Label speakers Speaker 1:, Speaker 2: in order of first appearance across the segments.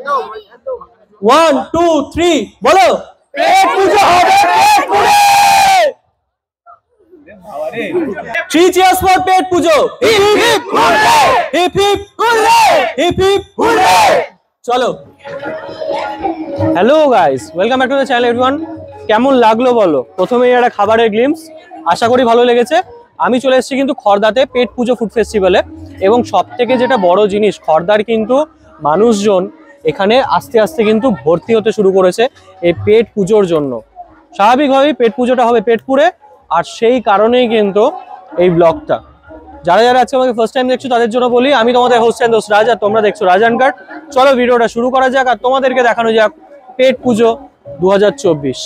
Speaker 1: 1 2 3 বলো পেট পুজো হবে পেট পুজো 3 cheers for পেট পুজো hip hip hurray hip hip hurray hip hip hooray চলো hello guys welcome back to the channel everyone কেমন লাগলো বলো প্রথমেই একটা খাবারের গ্লিমস আশা করি ভালো লেগেছে আমি চলে এসেছি কিন্তু খড়দাতে পেট পুজো ফুড ফেস্টিভ্যালে এবং সবথেকে যেটা বড় জিনিস খড়দার কিন্তু মানুষজন এখানে আস্তে আস্তে কিন্তু ভর্তি হতে শুরু করেছে এই পেট পুজোর জন্য স্বাভাবিকভাবেই পেট পুজোটা হবে পেটপুরে আর সেই কারণেই কিন্তু এই ব্লগটা যারা যারা আজকে আমাকে ফার্স্ট টাইম দেখছো তাদের জন্য বলি আমি তোমাদের হোস্ট এন্ড দোস্ত রাজ আর তোমরা দেখছো রাজান কাট চলো ভিডিওটা শুরু করা যাক আর তোমাদেরকে দেখানো যাক পেট পুজো 2024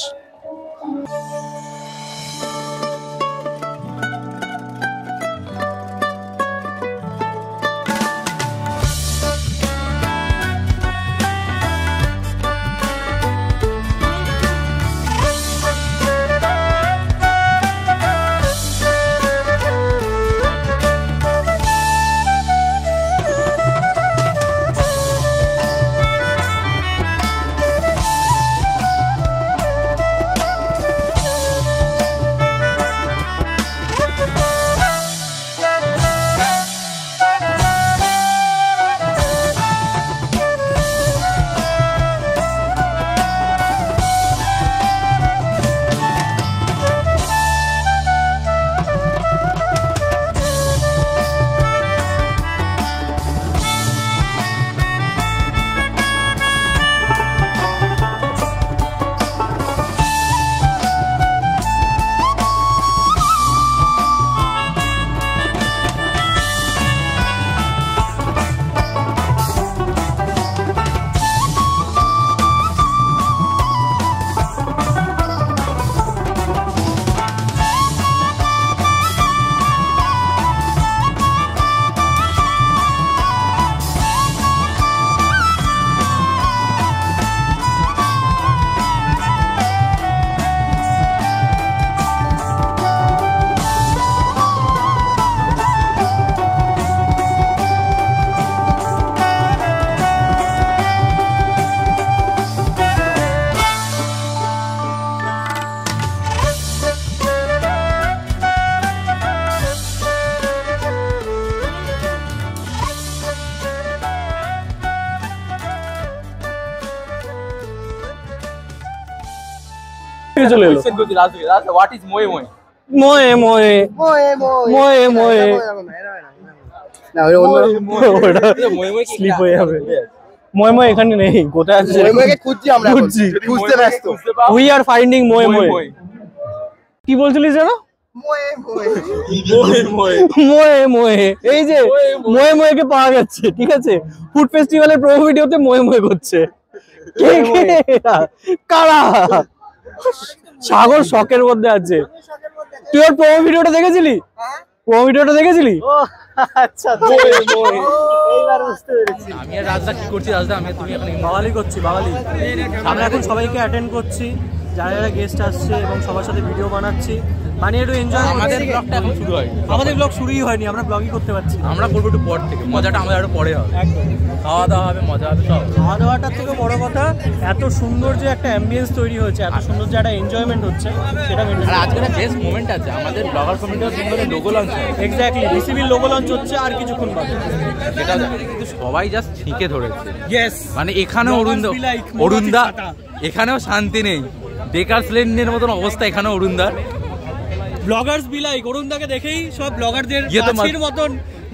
Speaker 2: What is moe moe?
Speaker 1: Moe moe moe moe
Speaker 3: না ওটা
Speaker 1: স্লিপ হয়ে যাবে moe moe এখানে নেই কোথায় আছে
Speaker 3: moe moe কে খুঁজছি আমরা খুঁজতে ব্যস্ত
Speaker 1: we are finding moe moe কি বলছিলিস জানো
Speaker 3: moe moe
Speaker 1: moe moe এই যে moe moe কে পাওয়া যাচ্ছে ঠিক আছে ফুড ফেস্টিভ্যালের প্রো ভিডিওতে moe moe করছে কে কারা সাগর শকের মধ্যে আছে তুই ওর প্রোমো ভিডিওটা দেখেছিলি প্রোমো ভিডিওটা দেখেছিলি
Speaker 3: ও আচ্ছা এইবার বুঝতে পেরেছি
Speaker 1: আমি আর রাজদা কি করছি রাজদা আমি তুমি এখন বাওয়ালি করছি বাওয়ালি আমরা এখন সবাইকে অ্যাটেন্ড করছি যারা যারা গেস্ট আসছে এবং সবার সাথে ভিডিও বানাচ্ছি মানে একটু এনজয়
Speaker 2: আমাদের ব্লগটা এখন শুরু হয়
Speaker 1: আমাদের ব্লগ শুরুই হয়নি আমরা ব্লগই করতে পারছি
Speaker 2: আমরা করবো একটু পর থেকে মজাটা আমাদের আরো পরে হবে
Speaker 1: একদম
Speaker 2: খাওয়া দাওয়া হবে মজা হবে সব
Speaker 1: খাওয়া দাওয়াটার থেকে বড় কথা এত সুন্দর যে একটা অ্যাম্বিয়েন্স তৈরি হয়েছে এত সুন্দর যে একটা এনজয়মেন্ট হচ্ছে সেটা
Speaker 2: আর আজকে একটা বেস্ট মোমেন্ট আছে আমাদের ব্লগার কমিটির সিঙ্গলের লোগো লঞ্চ
Speaker 1: এক্স্যাক্টলি বিসিবির লোগো লঞ্চ হচ্ছে আর কিছুক্ষণ বাদে
Speaker 2: সেটা কিন্তু সবাই জাস্ট ঠিকে ধরেছে
Speaker 1: ইয়েস
Speaker 2: মানে এখানেও অরুণদা এখানেও শান্তি নেই বেকারস লেনের মতন অবস্থা এখানেও অরুণদার
Speaker 1: ব্লগার্স বি লাইক অরুণদাকে দেখেই সব ব্লগারদের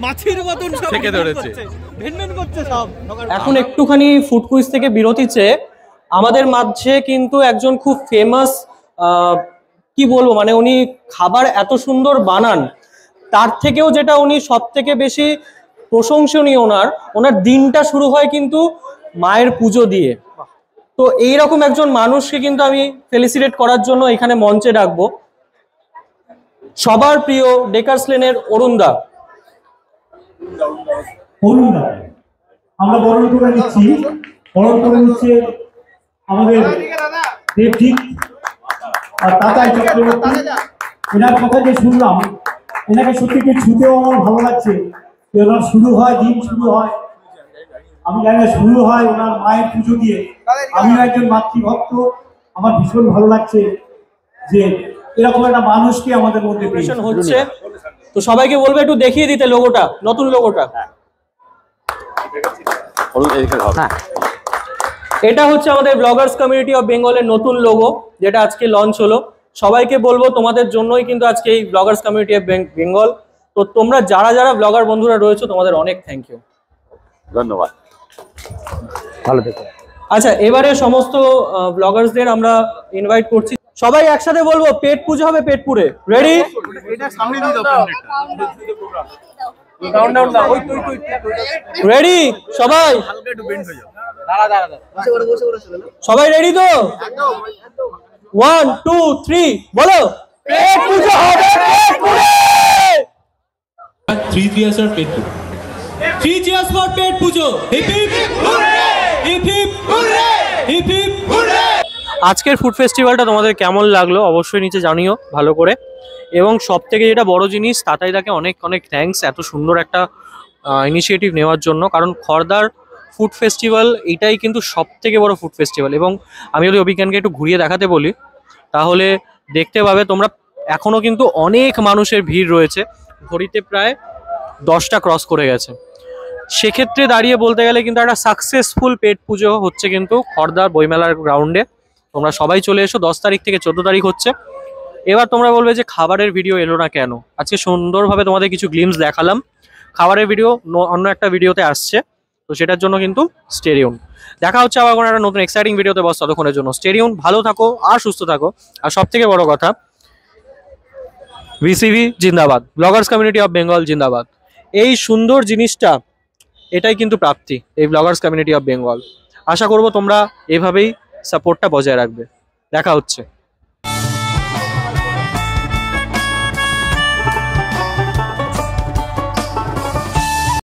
Speaker 1: মাছির মতন সব
Speaker 2: থেকে ধরেছে
Speaker 1: ভেনভেন করছে সব এখন একটুখানি ফুড কুইজ থেকে বিরতি চেয়ে আমাদের মাঝে কিন্তু একজন খুব ফেমাস কি বলবো মানে উনি খাবার এত সুন্দর বানান তার থেকেও যেটা উনি সবথেকে বেশি প্রশংসনীয় ওনার দিনটা শুরু হয় কিন্তু মায়ের পুজো দিয়ে তো এইরকম একজন মানুষকে কিন্তু আমি ফেলিসিটেট করার জন্য এখানে মঞ্চে ডাকবো সবার প্রিয় ডেকার্স লেনের অরুণদা
Speaker 4: আমরা বরণ করে নিচ্ছি আমাদের দেবজিৎ আর তাতাই চক্রবর্তী এনার কথা যে শুনলাম এনাকে সত্যি ছুতেও আমার ভালো লাগছে এনার দিন শুরু হয় আমি জানি না শুরু হয় ওনার মায়ের পুজো দিয়ে। আমিও একজন মাতৃভক্ত, আমার ভীষণ ভালো লাগছে যে এরকম একটা মানুষকে আমাদের মধ্যে পেয়েছি।
Speaker 1: হচ্ছে তো সবাইকে বলবে একটু দেখিয়ে দিতে লোগোটা, নতুন লোগোটা। এটা হচ্ছে আমাদের ব্লগার্স কমিউনিটি অফ বেঙ্গলের নতুন লোগো, যেটা আজকে লঞ্চ হলো। সবাইকে বলবো তোমাদের জন্যই কিন্তু আজকে এই ব্লগার্স কমিউনিটি অফ বেঙ্গল। তো তোমরা যারা যারা ব্লগার বন্ধুরা রয়েছে তোমাদের অনেক থ্যাংক ইউ,
Speaker 5: ধন্যবাদ, ভালো থেকো।
Speaker 1: আচ্ছা, এবারে সমস্ত ব্লগার্সদের আমরা ইনভাইট করছি, সবাই একসাথে বলবো পেট পুজো হবে পেটপুরে। রেডি? রেডি সবাই? সবাই রেডি তো? 1 2 3 বলো, পেট পুজো হবে পেটপুরে।
Speaker 6: 3 cheers for পেট পুজো। 3 cheers for পেট পুজো। Hip hip hurray, hip hip hurray, hip hip hurray.
Speaker 1: আজকের ফুড ফেস্টিভ্যালটা তোমাদের কেমন লাগলো অবশ্যই নিচে জানিও ভালো করে। এবং সব থেকে যেটা বড় জিনিস, তাতাইদাকে অনেক অনেক থ্যাঙ্কস এত সুন্দর একটা ইনিশিয়েটিভ নেওয়ার জন্য। কারণ খড়দার ফুড ফেস্টিভ্যাল এটাই কিন্তু সব থেকে বড় ফুড ফেস্টিভ্যাল। এবং আমি যদি অভিজ্ঞানকে একটু ঘুরিয়ে দেখাতে বলি তাহলে দেখতে পাবে তোমরা এখনও কিন্তু অনেক মানুষের ভিড় রয়েছে, ঘড়িতে প্রায় 10টা ক্রস করে গেছে। সেক্ষেত্রে দাঁড়িয়ে বলতে গেলে কিন্তু একটা সাকসেসফুল পেট পুজো হচ্ছে কিন্তু খড়দার বইমেলার গ্রাউন্ডে। তোমরা সবাই চলে এসো, 10 তারিখ থেকে 14 তারিখ হচ্ছে। এবার তোমরা বলবে যে খাবারের ভিডিও এলো না কেন? আজকে সুন্দরভাবে তোমাদের কিছু গ্লিমস দেখালাম, খাবারের ভিডিও অন্য একটা ভিডিওতে আসছে, তো সেটার জন্য কিন্তু স্টে টিউন। দেখা হচ্ছে আবার কোনো একটা নতুন এক্সাইটিং ভিডিওতে। বস ততক্ষণের জন্য স্টে টিউন, ভালো থাকো আর সুস্থ থাকো। আর সব থেকে বড় কথা, ভিসিভি জিন্দাবাদ, ব্লগার্স কমিউনিটি অফ বেঙ্গল জিন্দাবাদ। এই সুন্দর জিনিসটা এটাই কিন্তু প্রাপ্তি এই ব্লগার্স কমিউনিটি অফ বেঙ্গল। আশা করবো তোমরা এভাবেই সাপোর্টটা বজায় রাখবে। দেখা হচ্ছে।